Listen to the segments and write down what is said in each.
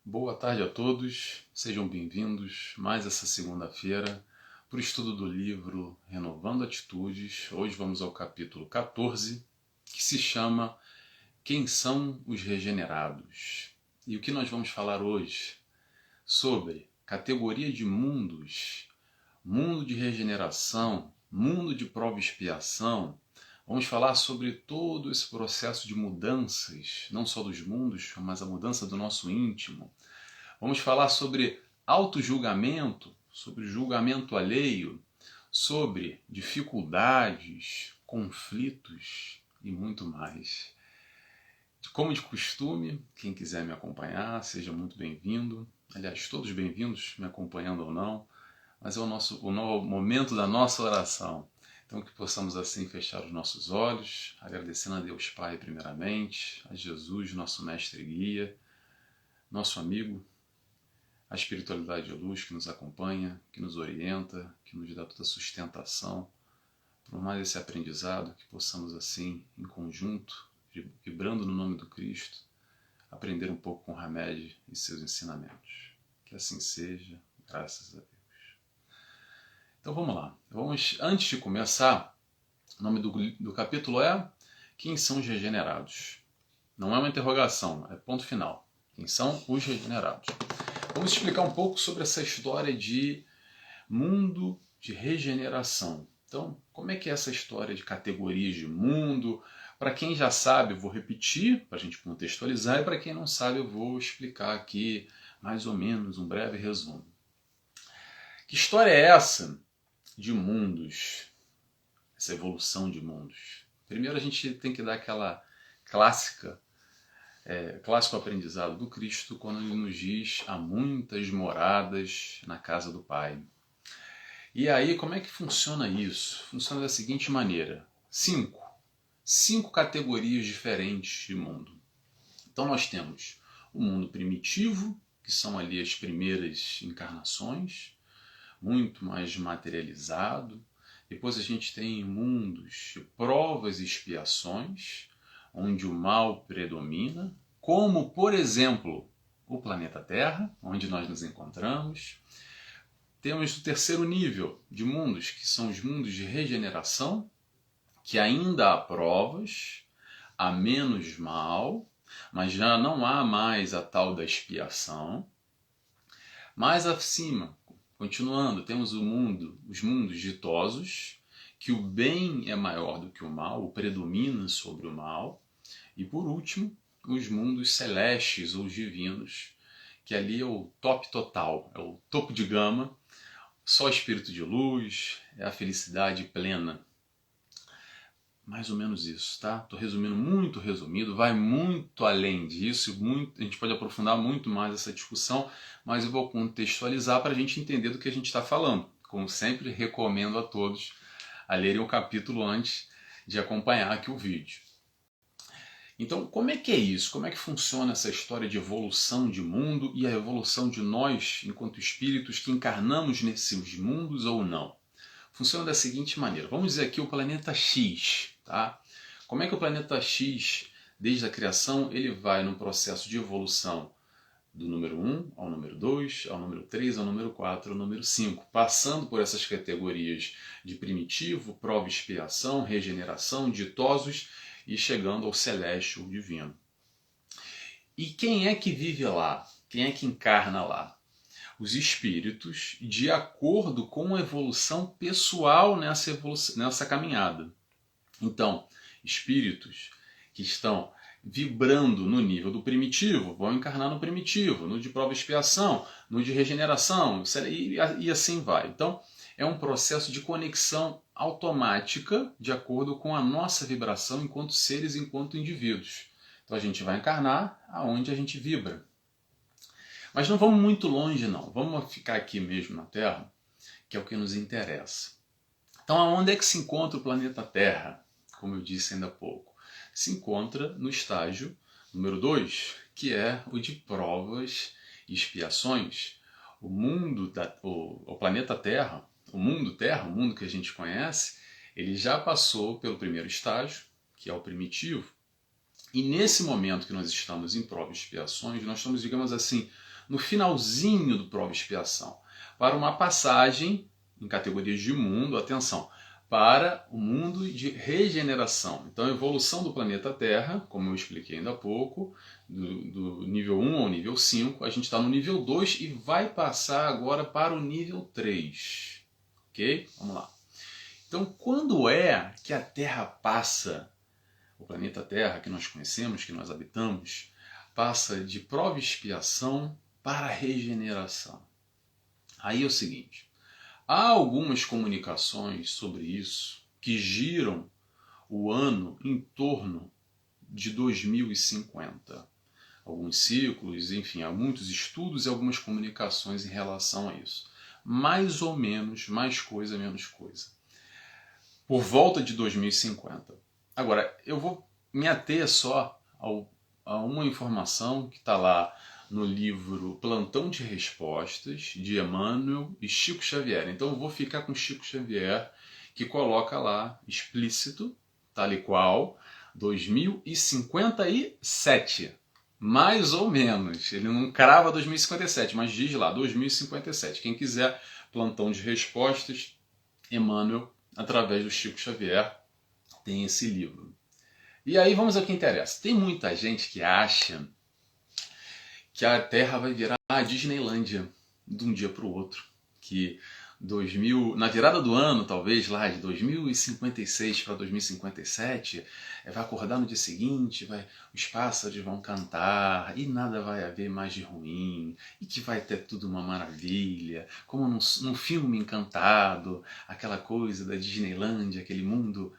Boa tarde a todos, sejam bem-vindos mais essa segunda-feira para o estudo do livro Renovando Atitudes. Hoje vamos ao capítulo 14, que se chama Quem são os regenerados? E o que nós vamos falar hoje? Sobre categoria de mundos, mundo de regeneração, mundo de prova e expiação. Vamos falar sobre todo esse processo de mudanças, não só dos mundos, mas a mudança do nosso íntimo. Vamos falar sobre autojulgamento, sobre julgamento alheio, sobre dificuldades, conflitos e muito mais. Como de costume, quem quiser me acompanhar, seja muito bem-vindo. Aliás, todos bem-vindos, me acompanhando ou não, mas é o momento da nossa oração. Então que possamos assim fechar os nossos olhos, agradecendo a Deus Pai primeiramente, a Jesus, nosso mestre e guia, nosso amigo, a espiritualidade de luz que nos acompanha, que nos orienta, que nos dá toda a sustentação, por mais esse aprendizado, que possamos assim, em conjunto, vibrando no nome do Cristo, aprender um pouco com Hamed e seus ensinamentos. Que assim seja, graças a Deus. Então vamos lá. Antes de começar, o nome do capítulo é Quem são os regenerados? Não é uma interrogação, é ponto final. Quem são os regenerados? Vamos explicar um pouco sobre essa história de mundo de regeneração. Então, como é que é essa história de categorias de mundo? Para quem já sabe, eu vou repetir para a gente contextualizar, e para quem não sabe, eu vou explicar aqui mais ou menos um breve resumo. Que história é essa de mundos, essa evolução de mundos? Primeiro a gente tem que dar aquela clássico aprendizado do Cristo quando ele nos diz: há muitas moradas na casa do Pai. E aí, como é que funciona isso? Funciona da seguinte maneira: cinco categorias diferentes de mundo. Então nós temos o mundo primitivo, que são ali as primeiras encarnações, muito mais materializado. Depois a gente tem mundos de provas e expiações, onde o mal predomina, como, por exemplo, o planeta Terra, onde nós nos encontramos. Temos o terceiro nível de mundos, que são os mundos de regeneração, que ainda há provas, há menos mal, mas já não há mais a tal da expiação. Mais acima, continuando, temos os mundos ditosos, que o bem é maior do que o mal, o predomina sobre o mal. E por último, os mundos celestes ou divinos, que ali é o top total, é o topo de gama, só espírito de luz, é a felicidade plena. Mais ou menos isso, tá? Estou resumindo muito resumido, vai muito além disso, a gente pode aprofundar muito mais essa discussão, mas eu vou contextualizar para a gente entender do que a gente está falando. Como sempre, recomendo a todos a lerem o capítulo antes de acompanhar aqui o vídeo. Então, como é que é isso? Como é que funciona essa história de evolução de mundo e a evolução de nós, enquanto espíritos que encarnamos nesses mundos ou não? Funciona da seguinte maneira. Vamos dizer aqui o planeta X, tá? Como é que o planeta X, desde a criação, ele vai num processo de evolução do número 1 ao número 2, ao número 3, ao número 4, ao número 5, passando por essas categorias de primitivo, prova e expiação, regeneração, ditosos e chegando ao celeste ou divino. E quem é que vive lá? Quem é que encarna lá? Os espíritos, de acordo com a evolução pessoal nessa caminhada. Então, espíritos que estão vibrando no nível do primitivo vão encarnar no primitivo, no de prova e expiação, no de regeneração, e assim vai. Então, é um processo de conexão automática de acordo com a nossa vibração enquanto seres, enquanto indivíduos. Então a gente vai encarnar aonde a gente vibra. Mas não vamos muito longe não, vamos ficar aqui mesmo na Terra, que é o que nos interessa. Então aonde é que se encontra o planeta Terra? Como eu disse ainda há pouco. Se encontra no estágio número 2, que é o de provas e expiações. O planeta Terra, o mundo Terra, o mundo que a gente conhece, ele já passou pelo primeiro estágio, que é o primitivo, e nesse momento que nós estamos em provas e expiações, nós estamos, digamos assim, no finalzinho do prova e expiação, para uma passagem em categorias de mundo, atenção, para o mundo de regeneração. Então, a evolução do planeta Terra, como eu expliquei ainda há pouco, do nível 1 ao nível 5, a gente está no nível 2 e vai passar agora para o nível 3. Ok? Vamos lá. Então, quando é que a Terra passa, o planeta Terra que nós conhecemos, que nós habitamos, passa de prova e expiação para regeneração? Aí é o seguinte, há algumas comunicações sobre isso que giram o ano em torno de 2050. Alguns ciclos, enfim, há muitos estudos e algumas comunicações em relação a isso. Mais ou menos, mais coisa, menos coisa. Por volta de 2050. Agora, eu vou me ater só a uma informação que está lá no livro Plantão de Respostas, de Emmanuel e Chico Xavier. Então eu vou ficar com Chico Xavier, que coloca lá, explícito, tal e qual, 2057. Mais ou menos. Ele não crava 2057, mas diz lá, 2057. Quem quiser, Plantão de Respostas, Emmanuel, através do Chico Xavier, tem esse livro. E aí vamos ao que interessa. Tem muita gente que acha que a Terra vai virar a Disneylândia de um dia para o outro. Que na virada do ano, talvez lá de 2056 para 2057, vai acordar no dia seguinte, os pássaros vão cantar e nada vai haver mais de ruim, e que vai ter tudo uma maravilha, como num filme encantado, aquela coisa da Disneylândia, aquele mundo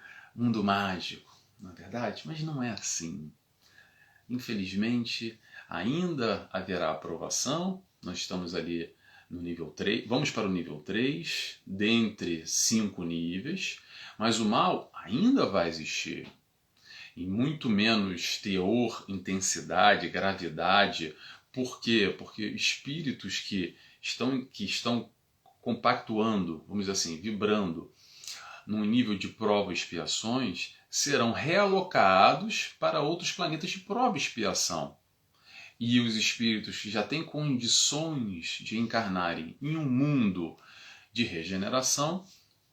mágico, não é verdade? Mas não é assim. Infelizmente, ainda haverá aprovação, nós estamos ali no nível 3, vamos para o nível 3, dentre 5 níveis, mas o mal ainda vai existir. Em muito menos teor, intensidade, gravidade. Por quê? Porque espíritos que estão compactuando, vamos dizer assim, vibrando num nível de prova e expiações, serão realocados para outros planetas de prova e expiação. E os espíritos que já têm condições de encarnarem em um mundo de regeneração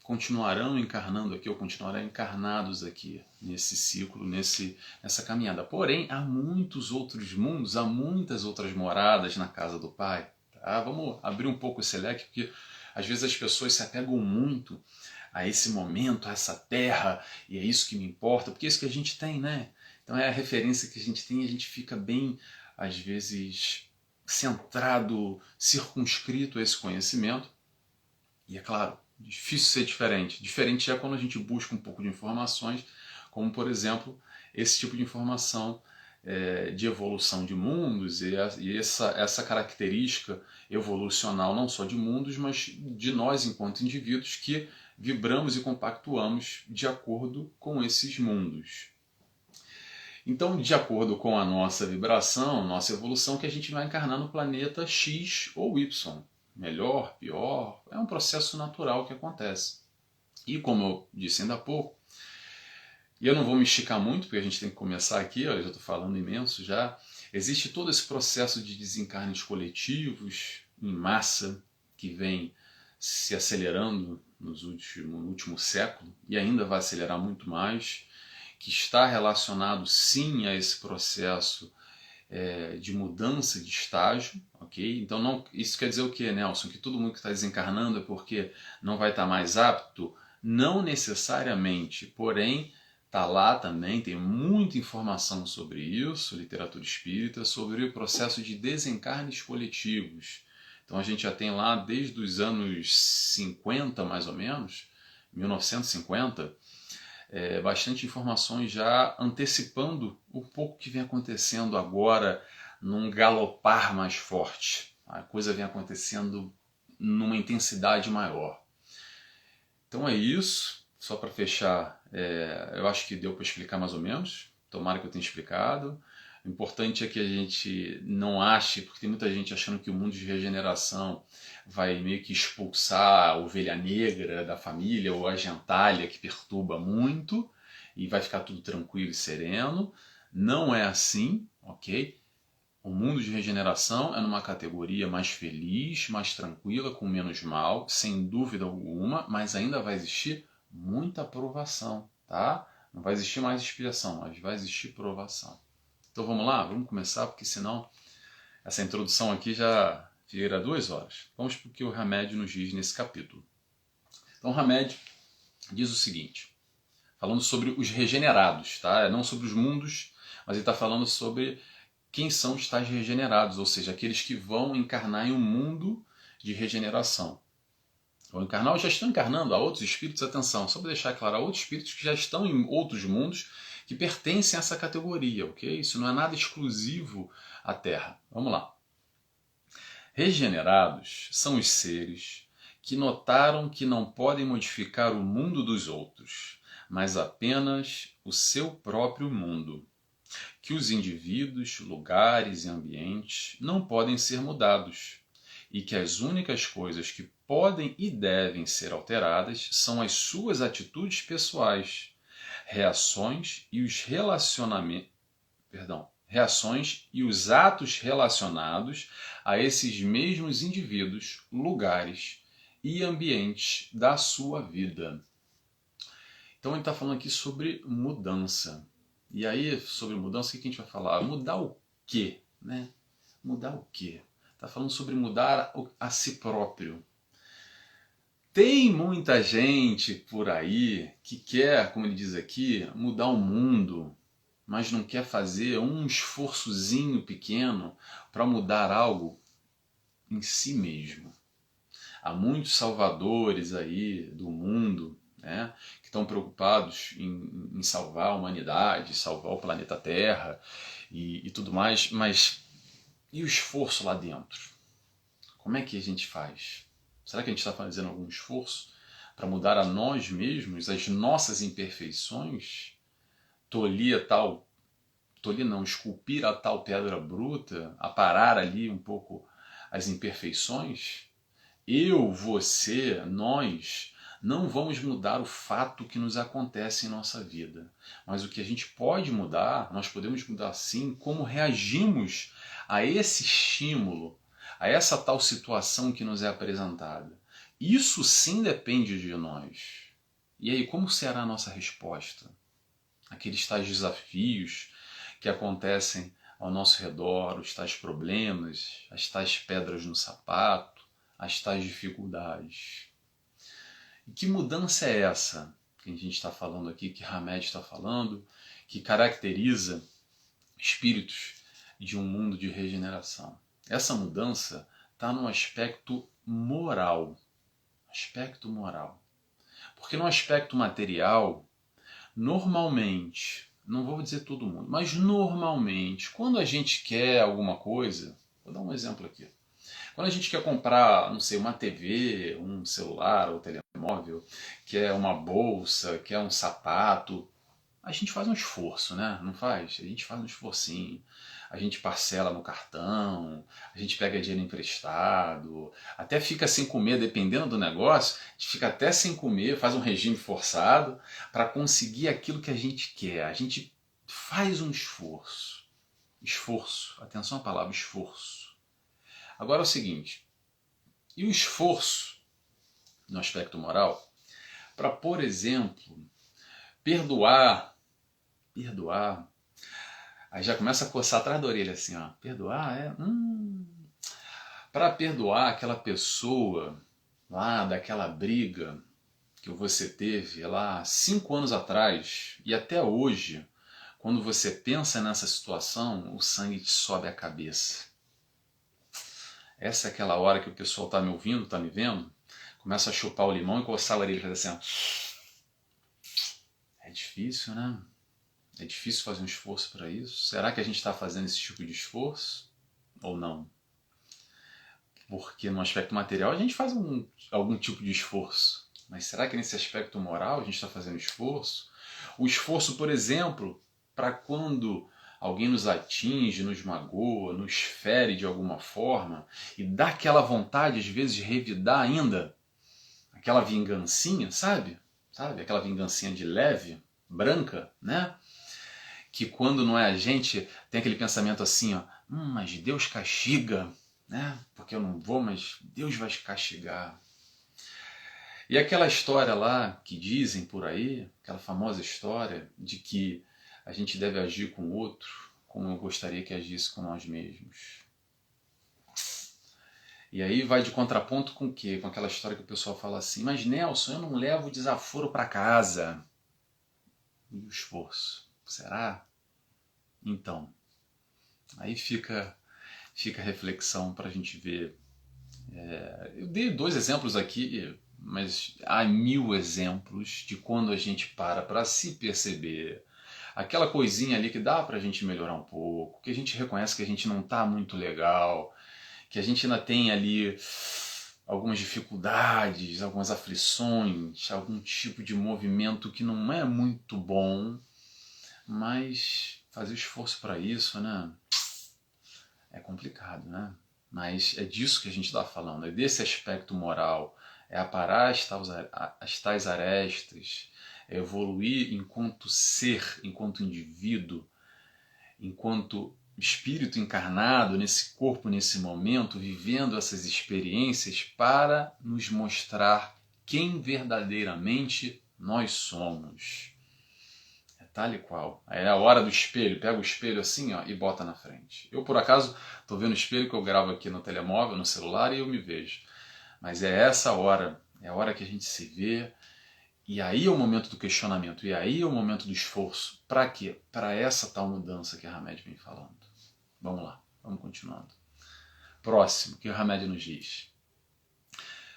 continuarão encarnando aqui, ou continuarão encarnados aqui nesse ciclo, nessa caminhada. Porém, há muitos outros mundos, há muitas outras moradas na casa do Pai. Tá? Vamos abrir um pouco esse leque, porque às vezes as pessoas se apegam muito a esse momento, a essa terra, e é isso que me importa, porque é isso que a gente tem, né? Então é a referência que a gente tem e a gente fica bem, às vezes, centrado, circunscrito a esse conhecimento. E é claro, difícil ser diferente. Diferente é quando a gente busca um pouco de informações, como, por exemplo, esse tipo de informação de evolução de mundos e essa característica evolucional não só de mundos, mas de nós enquanto indivíduos que vibramos e compactuamos de acordo com esses mundos. Então, de acordo com a nossa vibração, nossa evolução, que a gente vai encarnar no planeta X ou Y. Melhor, pior, é um processo natural que acontece. E como eu disse ainda há pouco, e eu não vou me esticar muito, porque a gente tem que começar aqui, eu já estou falando imenso já, existe todo esse processo de desencarnes coletivos, em massa, que vem se acelerando no último século, e ainda vai acelerar muito mais, que está relacionado sim a esse processo de mudança de estágio, ok? Então isso quer dizer o que, Nelson? Que todo mundo que está desencarnando é porque não vai estar mais apto? Não necessariamente, porém está lá também, tem muita informação sobre isso, literatura espírita, sobre o processo de desencarnes coletivos. Então a gente já tem lá desde os anos 50 mais ou menos, 1950, bastante informações já antecipando um pouco o que vem acontecendo agora num galopar mais forte. A coisa vem acontecendo numa intensidade maior. Então é isso. Só para fechar, eu acho que deu para explicar mais ou menos. Tomara que eu tenha explicado. O importante é que a gente não ache, porque tem muita gente achando que o mundo de regeneração vai meio que expulsar a ovelha negra da família ou a gentalha que perturba muito e vai ficar tudo tranquilo e sereno. Não é assim, ok? O mundo de regeneração é numa categoria mais feliz, mais tranquila, com menos mal, sem dúvida alguma, mas ainda vai existir muita provação, tá? Não vai existir mais expiação, mas vai existir provação. Então vamos lá, vamos começar, porque senão essa introdução aqui já vira 2 horas. Vamos para o que o Hamed nos diz nesse capítulo. Então o Hamed diz o seguinte, falando sobre os regenerados, tá? Não sobre os mundos, mas ele está falando sobre quem são os tais regenerados, ou seja, aqueles que vão encarnar em um mundo de regeneração. Vão encarnar ou já estão encarnando a outros espíritos, atenção, só para deixar claro, a outros espíritos que já estão em outros mundos que pertencem a essa categoria, ok? Isso não é nada exclusivo à Terra. Vamos lá. Regenerados são os seres que notaram que não podem modificar o mundo dos outros, mas apenas o seu próprio mundo. Que os indivíduos, lugares e ambientes não podem ser mudados, e que as únicas coisas que podem e devem ser alteradas são as suas atitudes pessoais, reações e os atos relacionados a esses mesmos indivíduos, lugares e ambientes da sua vida. Então ele está falando aqui sobre mudança. E aí, sobre mudança, o que a gente vai falar? Mudar o quê? Né? Mudar o quê? Está falando sobre mudar a si próprio. Tem muita gente por aí que quer, como ele diz aqui, mudar o mundo, mas não quer fazer um esforçozinho pequeno para mudar algo em si mesmo. Há muitos salvadores aí do mundo, né, que estão preocupados em salvar a humanidade, salvar o planeta Terra e tudo mais, mas e o esforço lá dentro? Como é que a gente faz? Será que a gente está fazendo algum esforço para mudar a nós mesmos, as nossas imperfeições? Esculpir a tal pedra bruta, aparar ali um pouco as imperfeições? Eu, você, nós não vamos mudar o fato que nos acontece em nossa vida. Mas o que a gente pode mudar, nós podemos mudar sim como reagimos a esse estímulo, a essa tal situação que nos é apresentada. Isso sim depende de nós. E aí, como será a nossa resposta? Aqueles tais desafios que acontecem ao nosso redor, os tais problemas, as tais pedras no sapato, as tais dificuldades. E que mudança é essa que a gente está falando aqui, que Hamed está falando, que caracteriza espíritos de um mundo de regeneração? Essa mudança está no aspecto moral. Aspecto moral. Porque no aspecto material, normalmente, não vou dizer todo mundo, mas normalmente, quando a gente quer alguma coisa, vou dar um exemplo aqui. Quando a gente quer comprar, não sei, uma TV, um celular ou telemóvel, quer uma bolsa, quer um sapato, a gente faz um esforço, né? Não faz? A gente faz um esforcinho. A gente parcela no cartão, a gente pega dinheiro emprestado, até fica sem comer, dependendo do negócio, a gente fica até sem comer, faz um regime forçado para conseguir aquilo que a gente quer. A gente faz um esforço. Esforço. Atenção à palavra esforço. Agora é o seguinte, e o esforço no aspecto moral para, por exemplo, perdoar, aí já começa a coçar atrás da orelha assim, ó, perdoar, para perdoar aquela pessoa lá daquela briga que você teve lá 5 anos atrás e até hoje, quando você pensa nessa situação, o sangue te sobe a cabeça. Essa é aquela hora que o pessoal está me ouvindo, está me vendo, começa a chupar o limão e coçar a orelha e fazer assim, ó. É difícil, né? É difícil fazer um esforço para isso. Será que a gente está fazendo esse tipo de esforço? Ou não? Porque no aspecto material a gente faz algum tipo de esforço. Mas será que nesse aspecto moral a gente está fazendo esforço? O esforço, por exemplo, para quando alguém nos atinge, nos magoa, nos fere de alguma forma e dá aquela vontade, às vezes, de revidar ainda aquela vingancinha, sabe? Aquela vingancinha de leve, branca, né? Que quando não é a gente, tem aquele pensamento assim, ó, mas Deus castiga, né? Porque eu não vou, mas Deus vai castigar. E aquela história lá que dizem por aí, aquela famosa história de que a gente deve agir com o outro como eu gostaria que agisse com nós mesmos. E aí vai de contraponto com o quê? Com aquela história que o pessoal fala assim, mas Nelson, eu não levo desaforo para casa. E o esforço? Será? Então, aí fica a reflexão para a gente ver. Eu dei 2 exemplos aqui, mas há 1000 exemplos de quando a gente para se perceber. Aquela coisinha ali que dá para a gente melhorar um pouco, que a gente reconhece que a gente não está muito legal, que a gente ainda tem ali algumas dificuldades, algumas aflições, algum tipo de movimento que não é muito bom, mas fazer esforço para isso, né? É complicado, né? Mas é disso que a gente está falando, é desse aspecto moral, é aparar as tais arestas, é evoluir enquanto ser, enquanto indivíduo, enquanto espírito encarnado nesse corpo, nesse momento, vivendo essas experiências para nos mostrar quem verdadeiramente nós somos. É tal e qual. É a hora do espelho, pega o espelho assim, ó, e bota na frente. Eu, por acaso, estou vendo o espelho que eu gravo aqui no telemóvel, no celular, e eu me vejo. Mas é essa hora, é a hora que a gente se vê, e aí é o momento do questionamento, e aí é o momento do esforço. Para quê? Para essa tal mudança que a Hamed vem falando. Vamos lá, vamos continuando. Próximo, que o Hamed nos diz.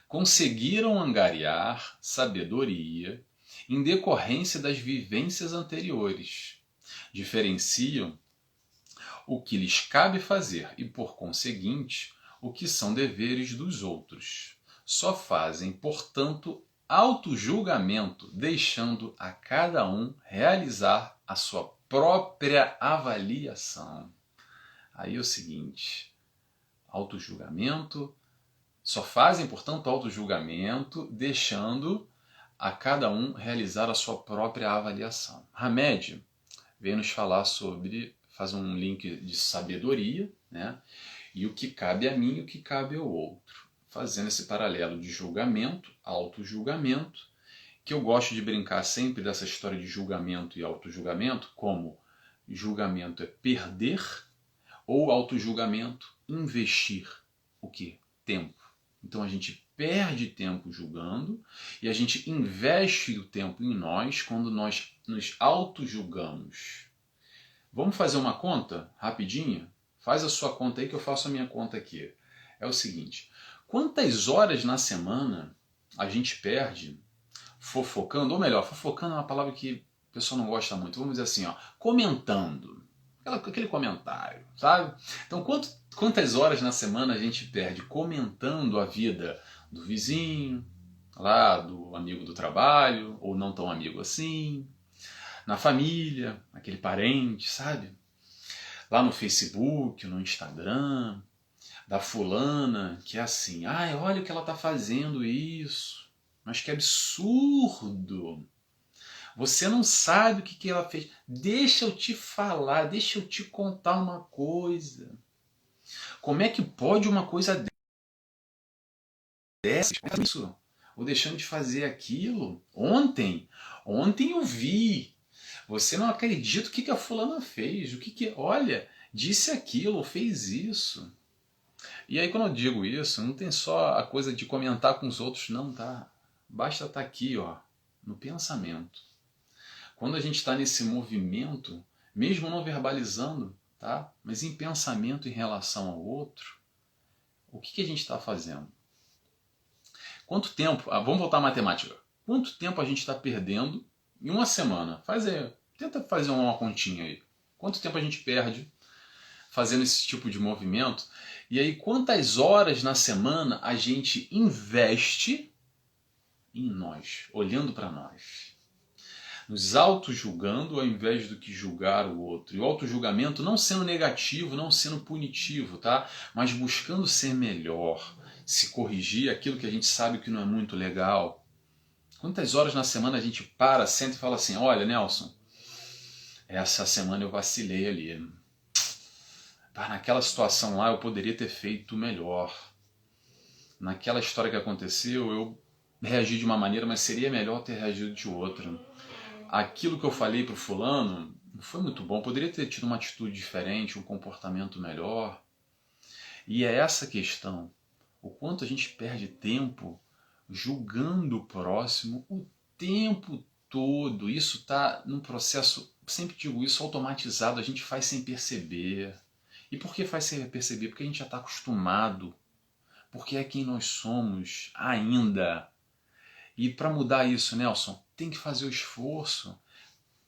Conseguiram angariar sabedoria em decorrência das vivências anteriores. Diferenciam o que lhes cabe fazer e, por conseguinte, o que são deveres dos outros. Só fazem, portanto, autojulgamento, deixando a cada um realizar a sua própria avaliação. Aí é o seguinte, autojulgamento, só fazem, portanto, autojulgamento, deixando a cada um realizar a sua própria avaliação. Hamed veio nos falar sobre, faz um link de sabedoria, né? E o que cabe a mim e o que cabe ao outro. Fazendo esse paralelo de julgamento, autojulgamento, que eu gosto de brincar sempre dessa história de julgamento e autojulgamento, como julgamento é perder ou autojulgamento investir o quê? Tempo. Então a gente perde tempo julgando e a gente investe o tempo em nós quando nós nos autojulgamos. Vamos fazer uma conta rapidinho? Faz a sua conta aí que eu faço a minha conta aqui. É o seguinte, quantas horas na semana a gente perde fofocando, ou melhor, fofocando é uma palavra que o pessoal não gosta muito, vamos dizer assim, ó, comentando, aquele comentário, sabe? Então quantas horas na semana a gente perde comentando a vida do vizinho, lá do amigo do trabalho, ou não tão amigo assim, na família, aquele parente, sabe? Lá no Facebook, no Instagram, da fulana, que é assim, ai, olha o que ela tá fazendo isso, mas que absurdo, você não sabe o que ela fez, deixa eu te falar, deixa eu te contar uma coisa, como é que pode uma coisa dessa, isso, ou deixando de fazer aquilo, ontem eu vi, você não acredita o que a fulana fez, olha, disse aquilo, fez isso. E aí quando eu digo isso, não tem só a coisa de comentar com os outros, não, tá? Basta estar aqui, ó, no pensamento. Quando a gente está nesse movimento, mesmo não verbalizando, tá? Mas em pensamento em relação ao outro, o que a gente está fazendo? Quanto tempo, vamos voltar à matemática, quanto tempo a gente está perdendo em uma semana? Tenta fazer uma continha aí. Quanto tempo a gente perde fazendo esse tipo de movimento? E aí quantas horas na semana a gente investe em nós, olhando para nós? Nos auto-julgando ao invés do que julgar o outro. E o auto-julgamento não sendo negativo, não sendo punitivo, tá? Mas buscando ser melhor, se corrigir aquilo que a gente sabe que não é muito legal. Quantas horas na semana a gente para, senta e fala assim, olha, Nelson, essa semana eu vacilei ali. naquela situação lá eu poderia ter feito melhor. Naquela história que aconteceu, eu reagi de uma maneira, mas seria melhor ter reagido de outra. Aquilo que eu falei pro fulano não foi muito bom, poderia ter tido uma atitude diferente, um comportamento melhor. E é essa questão, o quanto a gente perde tempo julgando o próximo o tempo todo. Isso está num processo, sempre digo isso, automatizado, a gente faz sem perceber. E por que faz sem perceber? Porque a gente já está acostumado, porque é quem nós somos ainda. E para mudar isso, Nelson, tem que fazer o esforço.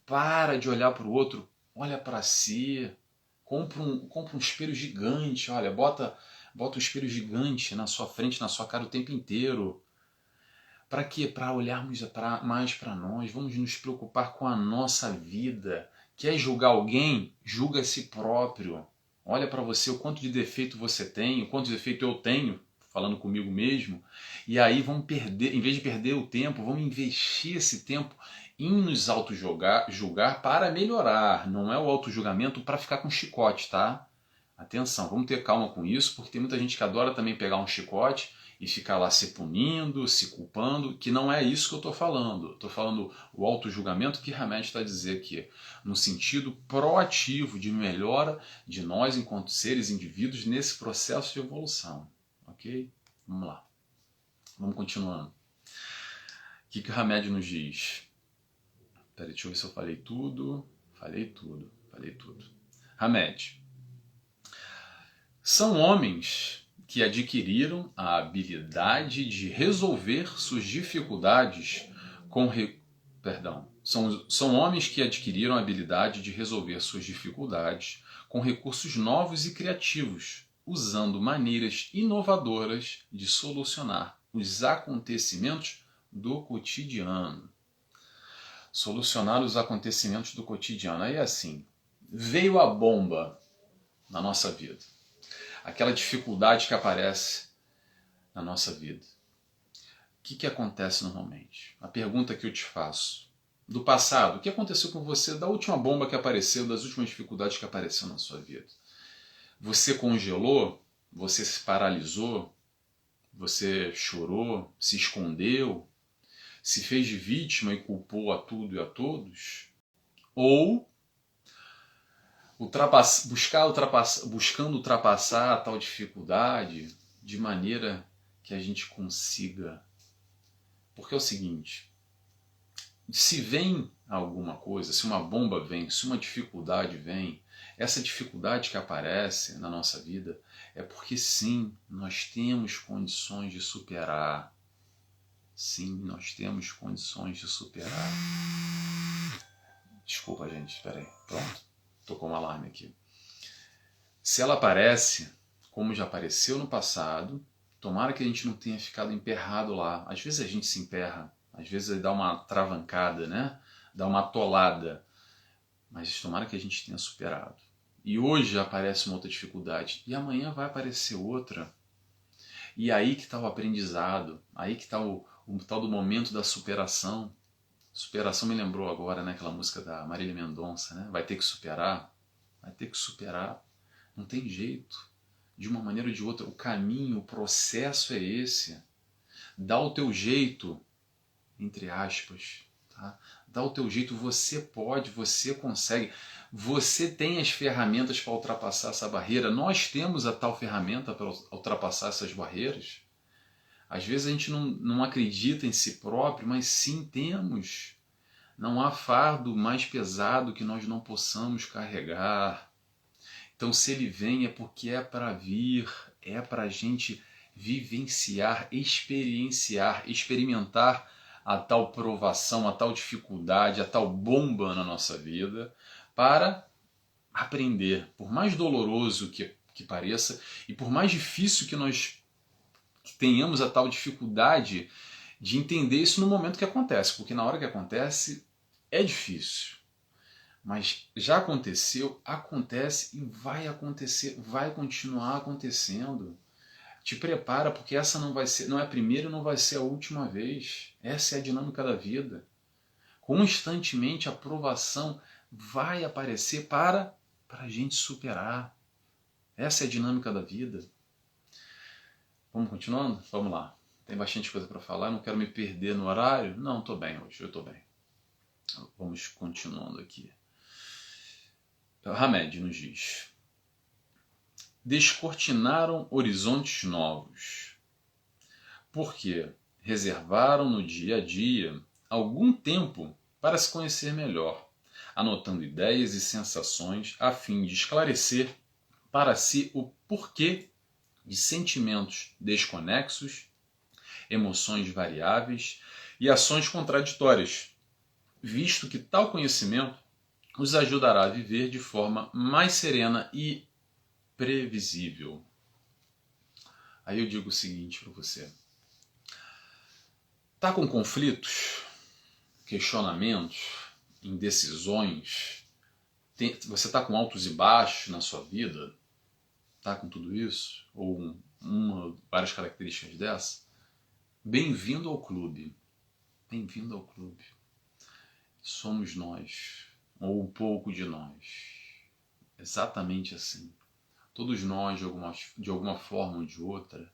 Para de olhar para o outro, olha para si. Compra um espelho gigante, olha, bota um espelho gigante na sua frente, na sua cara o tempo inteiro. Para quê? Para olharmos mais para nós, vamos nos preocupar com a nossa vida. Quer julgar alguém? Julga a si próprio. Olha para você o quanto de defeito você tem, o quanto de defeito eu tenho, falando comigo mesmo. E aí vamos perder, em vez de perder o tempo, vamos investir esse tempo em nos auto-julgar para melhorar. Não é o auto-julgamento para ficar com chicote, tá? Atenção, vamos ter calma com isso, porque tem muita gente que adora também pegar um chicote e ficar lá se punindo, se culpando, que não é isso que eu estou falando. Estou falando o auto-julgamento que Hamed está a dizer aqui, no sentido proativo de melhora de nós enquanto seres indivíduos nesse processo de evolução. Ok? Vamos lá. Vamos continuando. O que Hamed nos diz? Peraí, deixa eu ver se eu falei tudo. Falei tudo. Hamed. São homens que adquiriram a habilidade de resolver suas dificuldades com são homens que adquiriram a habilidade de resolver suas dificuldades com recursos novos e criativos, usando maneiras inovadoras de solucionar os acontecimentos do cotidiano. Solucionar os acontecimentos do cotidiano. Aí é assim, veio a bomba na nossa vida. Aquela dificuldade que aparece na nossa vida. O que acontece normalmente? A pergunta que eu te faço. Do passado, o que aconteceu com você da última bomba que apareceu, das últimas dificuldades que apareceram na sua vida? Você congelou? Você se paralisou? Você chorou? Se escondeu? Se fez de vítima e culpou a tudo e a todos? Ou buscando ultrapassar a tal dificuldade de maneira que a gente consiga. Porque é o seguinte, se vem alguma coisa, se uma bomba vem, se uma dificuldade vem, essa dificuldade que aparece na nossa vida é porque sim, nós temos condições de superar. Sim, nós temos condições de superar. Desculpa, gente, espera aí. Pronto. Tocou um alarme aqui. Se ela aparece, como já apareceu no passado, tomara que a gente não tenha ficado emperrado lá. Às vezes a gente se emperra, às vezes dá uma travancada, né? Dá uma atolada. Mas tomara que a gente tenha superado. E hoje aparece uma outra dificuldade. E amanhã vai aparecer outra. E aí que está o aprendizado. Aí que está o tal do momento da superação. Superação me lembrou agora, né, aquela música da Marília Mendonça, né? Vai ter que superar. Vai ter que superar. Não tem jeito. De uma maneira ou de outra. O caminho, o processo é esse. Dá o teu jeito, entre aspas. Tá? Dá o teu jeito. Você pode, você consegue. Você tem as ferramentas para ultrapassar essa barreira. Nós temos a tal ferramenta para ultrapassar essas barreiras. Às vezes a gente não acredita em si próprio, mas sim temos. Não há fardo mais pesado que nós não possamos carregar. Então se ele vem é porque é para vir, é para a gente vivenciar, experienciar, experimentar a tal provação, a tal dificuldade, a tal bomba na nossa vida, para aprender. Por mais doloroso que pareça e por mais difícil que nós tenhamos a tal dificuldade de entender isso no momento que acontece, porque na hora que acontece é difícil. Mas já aconteceu, acontece e vai acontecer, vai continuar acontecendo. Te prepara, porque essa não é a primeira e não vai ser a última vez. Essa é a dinâmica da vida. Constantemente a provação vai aparecer para a gente superar. Essa é a dinâmica da vida. Vamos continuando? Vamos lá. Tem bastante coisa para falar, não quero me perder no horário. Não, estou bem hoje, eu estou bem. Vamos continuando aqui. Hamed nos diz: descortinaram horizontes novos, porque reservaram no dia a dia algum tempo para se conhecer melhor, anotando ideias e sensações a fim de esclarecer para si o porquê de sentimentos desconexos, emoções variáveis e ações contraditórias, visto que tal conhecimento os ajudará a viver de forma mais serena e previsível. Aí eu digo o seguinte para você: tá com conflitos, questionamentos, indecisões, você está com altos e baixos na sua vida? Tá com tudo isso? Ou várias características dessa? Bem-vindo ao clube. Bem-vindo ao clube. Somos nós, ou um pouco de nós. Exatamente assim. Todos nós, de alguma forma ou de outra,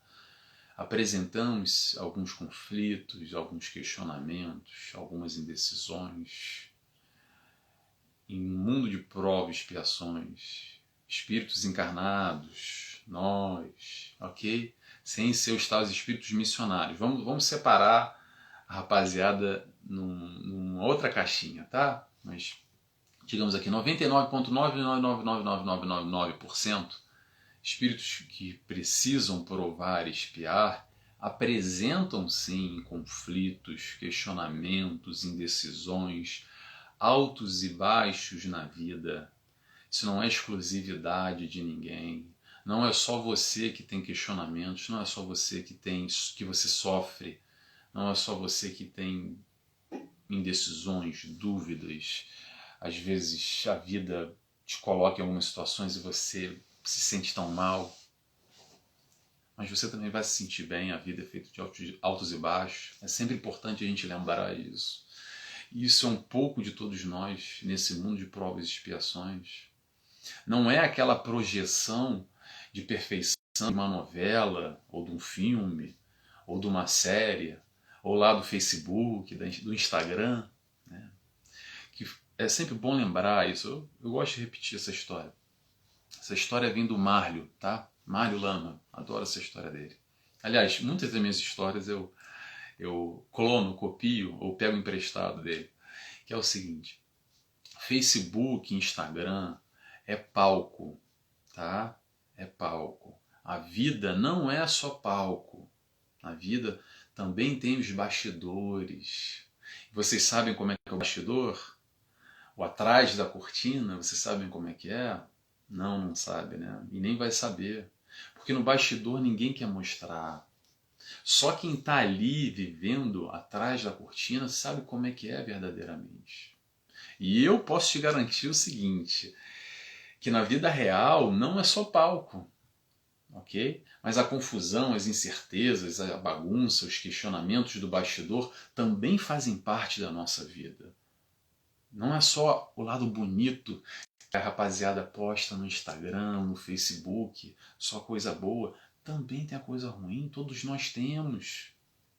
apresentamos alguns conflitos, alguns questionamentos, algumas indecisões. Em um mundo de provas e expiações, espíritos encarnados, nós, ok? Sem ser os tais espíritos missionários. Vamos separar a rapaziada numa outra caixinha, tá? Mas, digamos aqui, 99,9999999% espíritos que precisam provar e expiar apresentam sim conflitos, questionamentos, indecisões, altos e baixos na vida. Isso não é exclusividade de ninguém. Não é só você que tem questionamentos, não é só você que você sofre, não é só você que tem indecisões, dúvidas. Às vezes a vida te coloca em algumas situações e você se sente tão mal. Mas você também vai se sentir bem, a vida é feita de altos e baixos. É sempre importante a gente lembrar isso. E isso é um pouco de todos nós nesse mundo de provas e expiações. Não é aquela projeção de perfeição de uma novela, ou de um filme, ou de uma série, ou lá do Facebook, do Instagram, né? Que é sempre bom lembrar isso. Eu gosto de repetir essa história. Essa história vem do Márlio, tá? Márlio Lama, adoro essa história dele. Aliás, muitas das minhas histórias eu clono, copio ou pego emprestado dele. Que é o seguinte: Facebook, Instagram é palco, tá? É palco. A vida não é só palco. A vida também tem os bastidores. Vocês sabem como é que é o bastidor? O atrás da cortina, vocês sabem como é que é? Não sabe, né? E nem vai saber. Porque no bastidor ninguém quer mostrar. Só quem está ali vivendo atrás da cortina sabe como é que é verdadeiramente. E eu posso te garantir o seguinte, que na vida real não é só palco, ok? Mas a confusão, as incertezas, a bagunça, os questionamentos do bastidor também fazem parte da nossa vida. Não é só o lado bonito que a rapaziada posta no Instagram, no Facebook, só coisa boa. Também tem a coisa ruim, todos nós temos.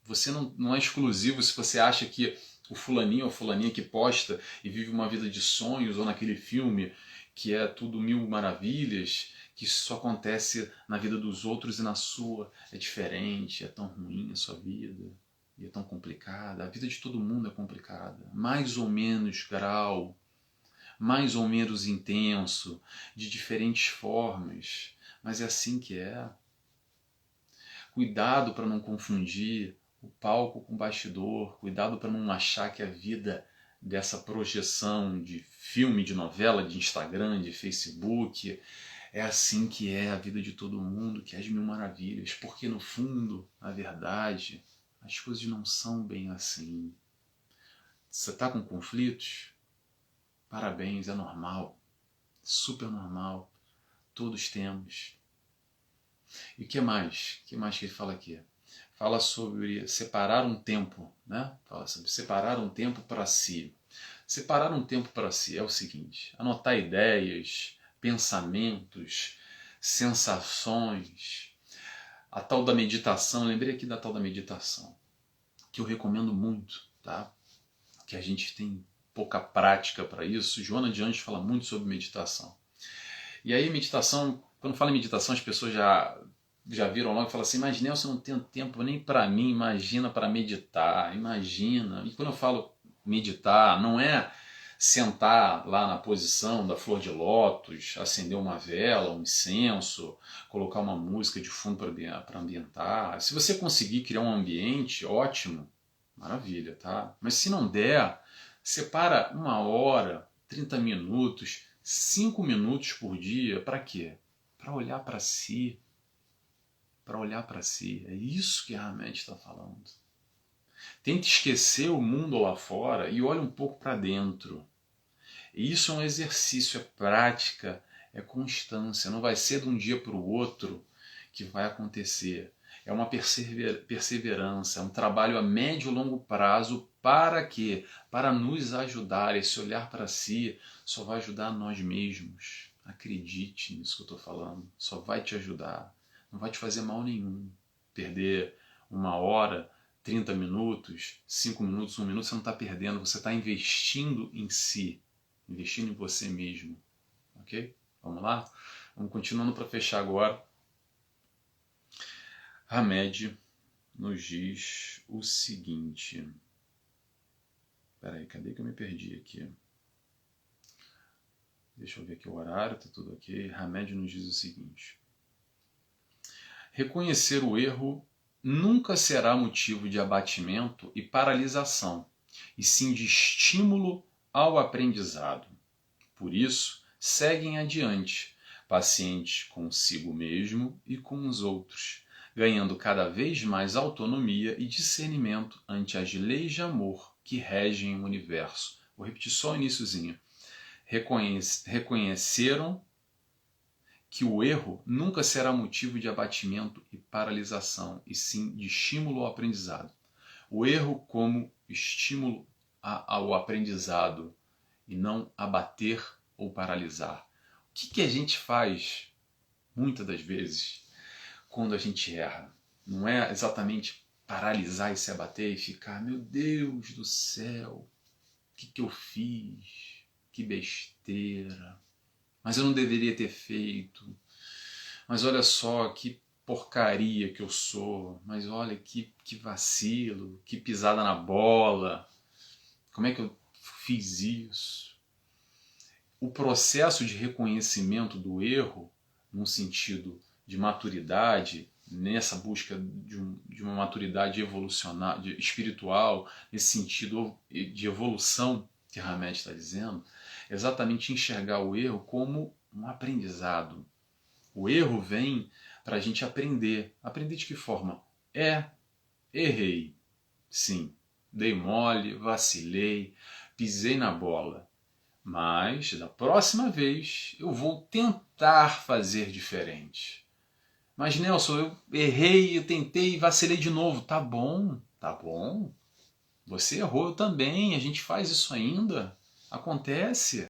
Você não é exclusivo se você acha que o fulaninho ou fulaninha que posta e vive uma vida de sonhos, ou naquele filme que é tudo mil maravilhas, que isso só acontece na vida dos outros e na sua é diferente, é tão ruim a sua vida. E é tão complicada, a vida de todo mundo é complicada, mais ou menos grau, mais ou menos intenso, de diferentes formas, mas é assim que é. Cuidado para não confundir o palco com o bastidor, cuidado para não achar que a vida dessa projeção de filme, de novela, de Instagram, de Facebook, é assim que é a vida de todo mundo, que é as mil maravilhas, porque no fundo, na verdade, as coisas não são bem assim. Você está com conflitos? Parabéns, é normal. Super normal. Todos temos. E o que mais? O que mais que ele fala aqui? Fala sobre separar um tempo, né? Fala sobre separar um tempo para si. Separar um tempo para si é o seguinte: anotar ideias, pensamentos, sensações. A tal da meditação, lembrei aqui da tal da meditação, que eu recomendo muito, tá? Que a gente tem pouca prática para isso. Joana de Anjos fala muito sobre meditação. E aí meditação, quando fala em meditação, as pessoas já viram logo e falam assim, mas Nelson, eu não tenho tempo nem para mim, imagina para meditar, imagina. E quando eu falo meditar, não é sentar lá na posição da flor de lótus, acender uma vela, um incenso, colocar uma música de fundo para ambientar. Se você conseguir criar um ambiente, ótimo, maravilha, tá? Mas se não der, separa 1 hora, 30 minutos, 5 minutos por dia, para quê? Para olhar para si. Para olhar para si. É isso que a Hamed está falando. Tente esquecer o mundo lá fora e olhe um pouco para dentro. E isso é um exercício, é prática, é constância. Não vai ser de um dia para o outro que vai acontecer. É uma perseverança, é um trabalho a médio e longo prazo. Para quê? Para nos ajudar. Esse olhar para si só vai ajudar nós mesmos. Acredite nisso que eu estou falando. Só vai te ajudar. Não vai te fazer mal nenhum. Perder 1 hora, 30 minutos, 5 minutos, 1 minuto, você não está perdendo. Você está investindo em si. Investindo em você mesmo. Ok? Vamos lá? Vamos continuando para fechar agora. Hamed nos diz o seguinte. Peraí, cadê que eu me perdi aqui? Deixa eu ver aqui o horário, tá tudo ok. Hamed nos diz o seguinte. Reconhecer o erro nunca será motivo de abatimento e paralisação, e sim de estímulo ao aprendizado. Por isso, seguem adiante, pacientes consigo mesmo e com os outros, ganhando cada vez mais autonomia e discernimento ante as leis de amor que regem o universo. Vou repetir só o iniciozinho. Reconheceram que o erro nunca será motivo de abatimento e paralisação, e sim de estímulo ao aprendizado. O erro como estímulo ao aprendizado e não abater ou paralisar. O que a gente faz, muitas das vezes, quando a gente erra? Não é exatamente paralisar e se abater e ficar, meu Deus do céu, o que eu fiz? Que besteira. Mas eu não deveria ter feito. Mas olha só que porcaria que eu sou. Mas olha que vacilo, que pisada na bola. Como é que eu fiz isso? O processo de reconhecimento do erro, num sentido de maturidade, nessa busca de uma maturidade evolucional, espiritual, nesse sentido de evolução que Hamed está dizendo, é exatamente enxergar o erro como um aprendizado. O erro vem para a gente aprender. Aprender de que forma? Errei. Sim, dei mole, vacilei, pisei na bola. Mas, da próxima vez, eu vou tentar fazer diferente. Mas, Nelson, eu errei, eu tentei, vacilei de novo. Tá bom, tá bom. Você errou, eu também. A gente faz isso ainda. Acontece.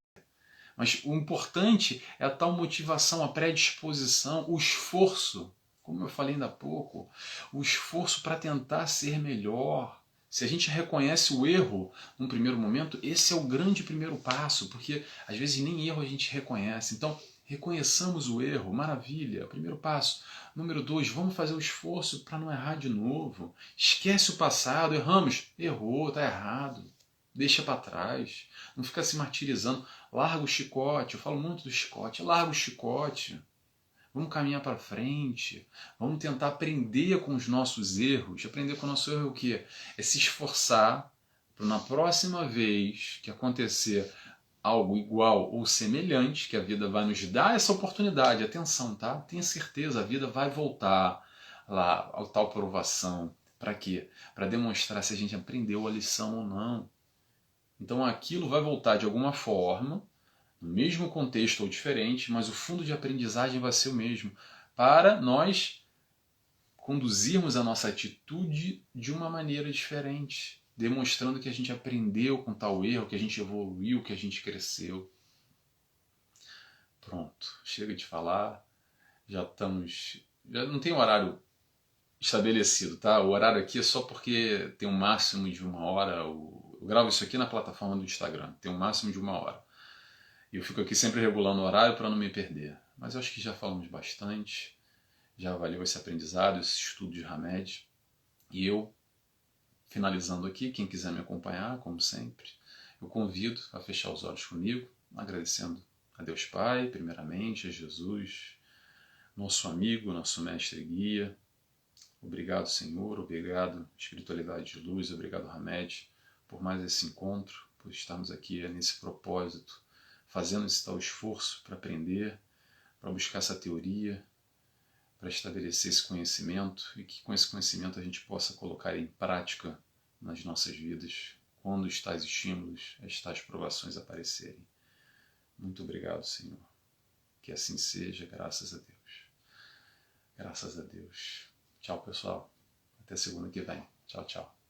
Mas o importante é a tal motivação, a predisposição, o esforço. Como eu falei ainda há pouco, o esforço para tentar ser melhor. Se a gente reconhece o erro num primeiro momento, esse é o grande primeiro passo, porque às vezes nem erro a gente reconhece. Então, reconheçamos o erro, maravilha, primeiro passo. Número 2, vamos fazer o esforço para não errar de novo. Esquece o passado, erramos, errou, está errado. Deixa para trás, não fica se martirizando. Larga o chicote, eu falo muito do chicote, larga o chicote. Vamos caminhar para frente, vamos tentar aprender com os nossos erros. Aprender com o nosso erro é o quê? É se esforçar para na próxima vez que acontecer algo igual ou semelhante, que a vida vai nos dar essa oportunidade. Atenção, tá? Tenha certeza, a vida vai voltar lá a tal provação. Para quê? Para demonstrar se a gente aprendeu a lição ou não. Então aquilo vai voltar de alguma forma, no mesmo contexto ou diferente, mas o fundo de aprendizagem vai ser o mesmo, para nós conduzirmos a nossa atitude de uma maneira diferente, demonstrando que a gente aprendeu com tal erro, que a gente evoluiu, que a gente cresceu. Pronto, chega de falar. Já não tem horário estabelecido, tá? O horário aqui é só porque tem um máximo de 1 hora. Eu gravo isso aqui na plataforma do Instagram, tem um máximo de 1 hora. E eu fico aqui sempre regulando o horário para não me perder. Mas eu acho que já falamos bastante, já avaliou esse aprendizado, esse estudo de Hamed. E eu, finalizando aqui, quem quiser me acompanhar, como sempre, eu convido a fechar os olhos comigo, agradecendo a Deus Pai, primeiramente, a Jesus, nosso amigo, nosso mestre e guia. Obrigado, Senhor, obrigado, espiritualidade de luz, obrigado, Hamed, por mais esse encontro, por estarmos aqui nesse propósito, fazendo esse tal esforço para aprender, para buscar essa teoria, para estabelecer esse conhecimento e que com esse conhecimento a gente possa colocar em prática nas nossas vidas quando os tais estímulos, as tais provações aparecerem. Muito obrigado, Senhor. Que assim seja, graças a Deus. Graças a Deus. Tchau, pessoal. Até segunda que vem. Tchau, tchau.